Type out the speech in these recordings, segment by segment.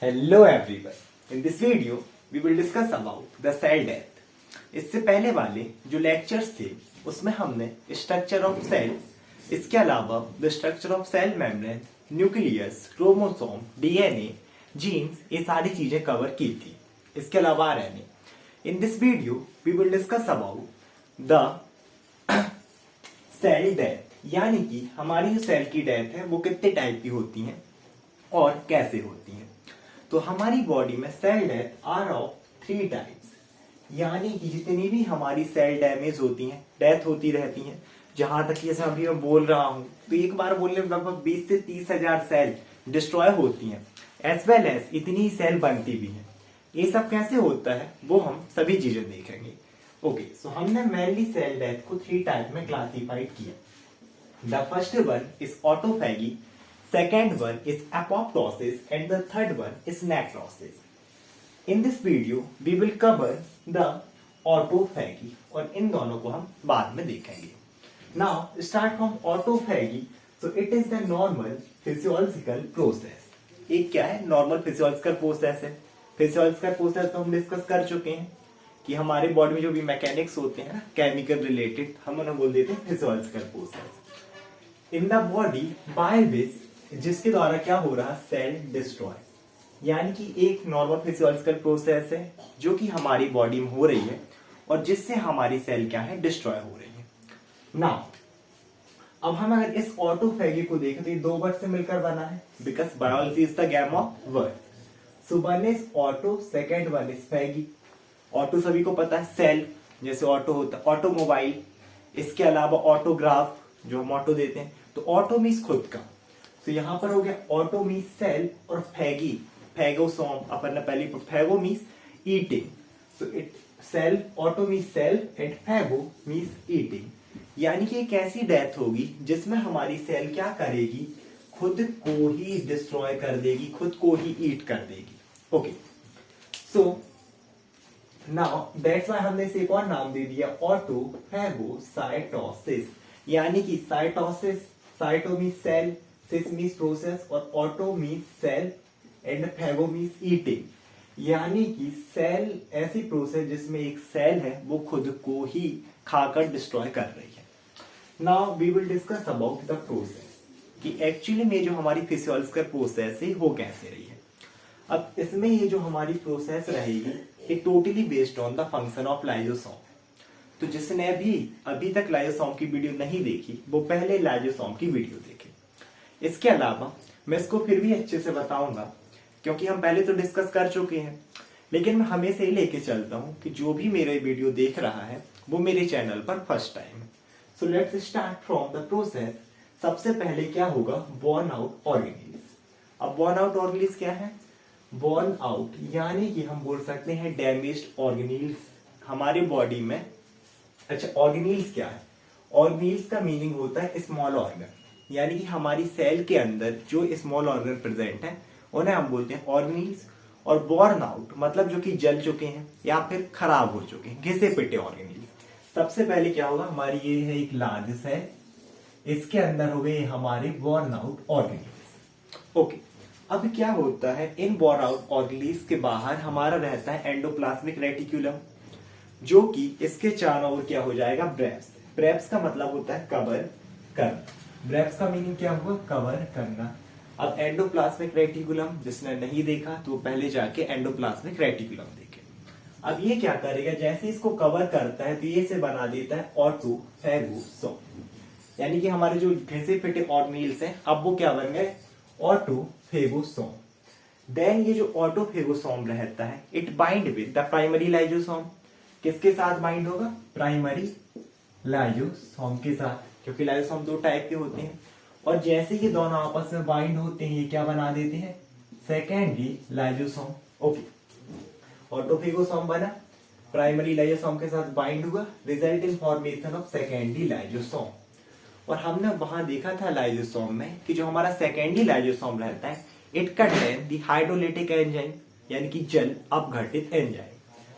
Hello everyone. In this video, we will discuss about the cell death. इससे पहले वाले जो लेक्चर्स थे उसमें हमने स्ट्रक्चर ऑफ सेल, इसके अलावा the structure of cell membrane, nucleus, chromosome, DNA, genes, ये सारी चीजें कवर की थी. इसके अलावा RNA. In this video we will discuss about the cell death, यानी कि हमारी जो सेल की डेथ है वो कितने टाइप की होती हैं और कैसे होती हैं. तो हमारी बॉडी में cell death are of 3 types, यानी कि जितनी भी हमारी सेल डैमेज होती हैं, डेथ होती रहती हैं. जहां तक जैसे अभी मैं बोल रहा हूं तो एक बार बोलने में लगभग 20 से 30 हजार सेल डिस्ट्रॉय होती हैं, एज वेल एज इतनी सेल बनती भी हैं. ये सब कैसे होता है वो हम सभी चीजें देखेंगे. ओके, सो हमने मेनली सेल डेथ को 3 टाइप में क्लासिफाइड किया. The first one is autophagy, second one is apoptosis, and the third one is necrosis. In this video we will cover the autophagy और इन दोनों को हम बाद में देखेंगे. Now start from autophagy. So it is the normal physiological process. एक क्या है? नॉर्मल फिजियोलॉजिकल प्रोसेस है. फिजियोलॉजिकल प्रोसेस तो हम डिस्कस कर चुके हैं कि हमारे बॉडी में जो भी मैकेनिक्स होते हैं ना, केमिकल रिलेटेड, हम उन्हें बोल देते हैं physiological process in the body by which, जिसके द्वारा क्या हो रहा है, सेल डिस्ट्रॉय. यानी कि एक नॉर्मल फिजियोलॉजिकल प्रोसेस है जो कि हमारी बॉडी में हो रही है और जिससे हमारी सेल क्या है, डिस्ट्रॉय हो रही है. नाउ अब हम अगर इस ऑटोफैगी को देखें तो ये 2 वर्ड से मिलकर बना है, because biology is the game of word. So one is auto, second one is phagy. Auto सभी को पता है, सेल जैसे ऑटो होता है, ऑटोमोबाइल. इसके अलावा ऑटोग्राफ जो हम ऑटो देते हैं. तो ऑटो मीन्स खुद का. तो यहां पर हो गया ऑटो मीन्स सेल और फैगी, फैगोसोम अपन ने पहले. Phago means eating. So it cell, auto means cell and phago means eating. यानी कि एक ऐसी डेथ होगी जिसमें हमारी सेल क्या करेगी, खुद को ही डिस्ट्रॉय कर देगी, खुद को ही ईट कर देगी. Okay, so now that's why हमने इसे एक और नाम दे दिया, ऑटोफैगोसाइटोसिस. यानी कि cytosis, cyto means cell, sis means process और auto means cell and phago means eating. यानी कि सेल ऐसी प्रोसेस जिसमें एक सेल है वो खुद को ही खाकर डिस्ट्रॉय कर रही है. Now we will discuss about the process कि एक्चुअली में जो हमारी फिजियोलॉजिकल प्रोसेस है वो कैसे रही है. अब इसमें ये जो हमारी प्रोसेस रहेगी ये totally based on the function of lysosome. तो जिसने भी अभी तक लाइसोसोम की वीडियो नहीं देखी वो पहले लाइसोसोम की वीडियो देखे. इसके अलावा मैं इसको फिर भी अच्छे से बताऊंगा क्योंकि हम पहले तो डिस्कस कर चुके हैं, लेकिन मैं हमेशा ही लेके चलता हूं कि जो भी मेरे वीडियो देख रहा है वो मेरे चैनल पर फर्स्ट टाइम है. So let's start from the process. सबसे पहले क्या होगा, बॉर्न आउट ऑर्गेनील्स. अब बॉर्न आउट ऑर्गेनील्स क्या है, बॉर्न आउट यानी कि हम बोल सकते हैं डैमेज्ड ऑर्गेनील्स हमारे बॉडी में. अच्छा, ऑर्गेनील्स क्या है, ऑर्गेनील्स का मीनिंग होता है स्मॉल ऑर्गन. यानी कि हमारी सेल के अंदर जो स्मॉल ऑर्गन प्रेजेंट है उन्हें हम बोलते हैं ऑर्गेनील्स. और बॉर्न आउट मतलब जो कि जल चुके हैं या फिर खराब हो चुके हैं, घिसे पिटे ऑर्गेनील्स. सबसे पहले क्या होगा, हमारी ये है एक लार्ज सेल, इसके अंदर हो गए हमारे बॉर्न आउट ऑर्गेनील्स. ओके, अब क्या होता है, इन बॉर्न आउट ऑर्गेनील्स के बाहर हमारा रहता है एंडोप्लाज्मिक रेटिकुलम, जो कि इसके चारों ओर क्या हो जाएगा, ब्रेप्स. ब्रेप्स का मतलब होता है कवर करना. ब्रेप्स का मीनिंग क्या हुआ, कवर करना. अब एंडोप्लाज्मिक रेटिकुलम जिसने नहीं देखा तो पहले जाके एंडोप्लाज्मिक रेटिकुलम देखे. अब ये क्या करेगा, जैसे इसको कवर करता है तो ये से बना देता है ऑटोफैगोसोम. यानी कि हमारे जो घिसे पिटे ऑर्गेनील्स हैं अब वो क्या बन गए, ऑटोफैगोसोम. देन ये जो ऑटोफैगोसोम रहता है it bind with the primary lysosome. किसके साथ बाइंड होगा, प्राइमरी लाइसोसोम के साथ, क्योंकि लाइसोसोम 2 टाइप के होते हैं. और जैसे ये दोनों आपस में बाइंड होते हैं ये क्या बना देते हैं, सेकेंडरी लाइसोसोम. ओके, ऑटोफैगोसोम बना, प्राइमरी लाइसोसोम के साथ बाइंड हुआ, result in formation of secondary lysosome. और हमने वहां देखा था लाइसोसोम में कि जो हमारा सेकेंडरी लाइसोसोम रहता है it contain the hydrolytic enzyme, यानी कि जल अपघटित enzyme.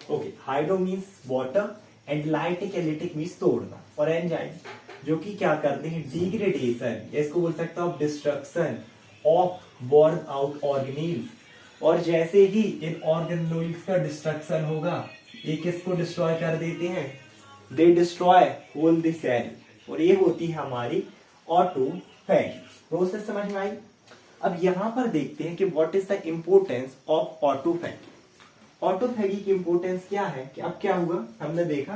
Okay, hydro means water and lytic, lytic means तोड़ना, और एंजाइम जो कि क्या करते हैं, डिग्रेडेशन, इसको बोल सकते हो destruction of born out organelles. और जैसे ही इन ऑर्गेनोइड्स का डिस्ट्रक्शन होगा, ये किसको डिस्ट्रॉय कर देते हैं, they destroy whole the cell, और ये होती है हमारी ऑटोफैगी। प्रोसेस समझ में आई। अब यहां पर देखते हैं कि what is the importance of autophagy. Autophagy की इंपोर्टेंस क्या है कि अब क्या हुआ, हमने देखा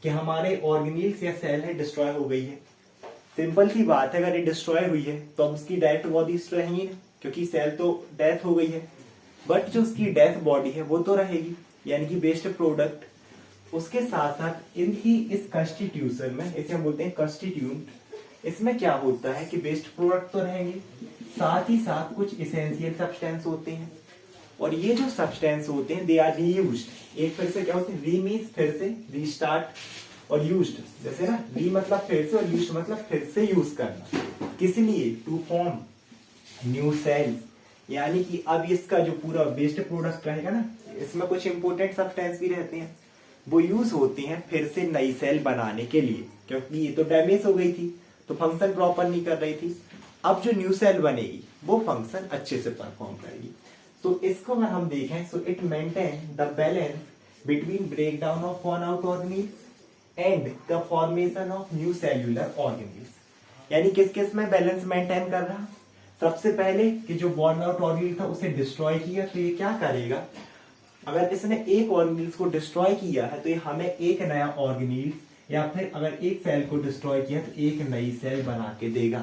कि हमारे ऑर्गेनील्स या सेल है डिस्ट्रॉय हो गई है। सिंपल सी बात है, अगर ये डिस्ट्रॉय हुई है तो अब उसकी डेथ बॉडी रहेगी, क्योंकि सेल तो डेथ हो गई है, बट जो उसकी डेथ बॉडी है वो तो रहेगी, यानी कि वेस्ट प्रोडक्ट। उसके साथ साथ इस कंस्टिट्यूशन में, इसे हम बोलते हैं कंस्टिट्यूएंट, इसमें क्या होता है कि वेस्ट प्रोडक्ट तो रहेंगे, साथ ही साथ कुछ इसेंशियल सब्सटेंस होते हैं, और ये जो सब्सटेंस होते हैं दे आर रीयूज्ड। एक फिर से क्या होते हैं, री मीन्स फिर से, रीस्टार्ट, और यूज्ड जैसे ना, री मतलब फिर से और यूज्ड मतलब फिर से यूज करना, किस लिए, टू फॉर्म न्यू सेल्स। यानी कि अब इसका जो पूरा वेस्ट प्रोडक्ट रहेगा ना, इसमें कुछ इंपोर्टेंट सब्सटेंस भी रहते हैं, वो यूज होते हैं फिर से नई सेल बनाने के लिए, क्योंकि ये तो डैमेज हो गई थी तो फंक्शन प्रॉपर नहीं कर रही थी। अब जो न्यू सेल बनेगी वो फंक्शन अच्छे से परफॉर्म करेगी। तो इसको अगर हम देखें, so it maintain the balance between breakdown of worn out organelles and the formation of new cellular organelles. यानी किस किस में बैलेंस मेंटेन कर रहा, सबसे पहले कि जो वर्न आउट ऑर्गेनील था उसे डिस्ट्रॉय किया, तो ये क्या करेगा, अगर इसने एक ऑर्गेनील्स को डिस्ट्रॉय किया है तो ये हमें एक नया ऑर्गेनील्स, या फिर अगर एक सेल को डिस्ट्रॉय किया तो एक नई सेल बना के देगा।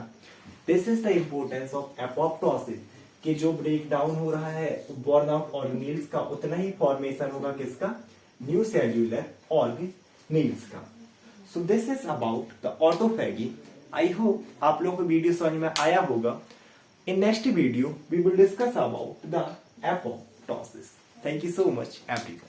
This is the importance of apoptosis, कि जो ब्रेक डाउन हो रहा है बॉर्न आउट ऑर्गेनील्स का, उतना ही फॉर्मेशन होगा किसका, न्यू सेल्यूलर ऑर्गेनील्स का। So this is about the autophagy. I hope आप लोगों को वीडियो समझ में आया होगा। In next video we will discuss about the apoptosis. Thank you so much everyone.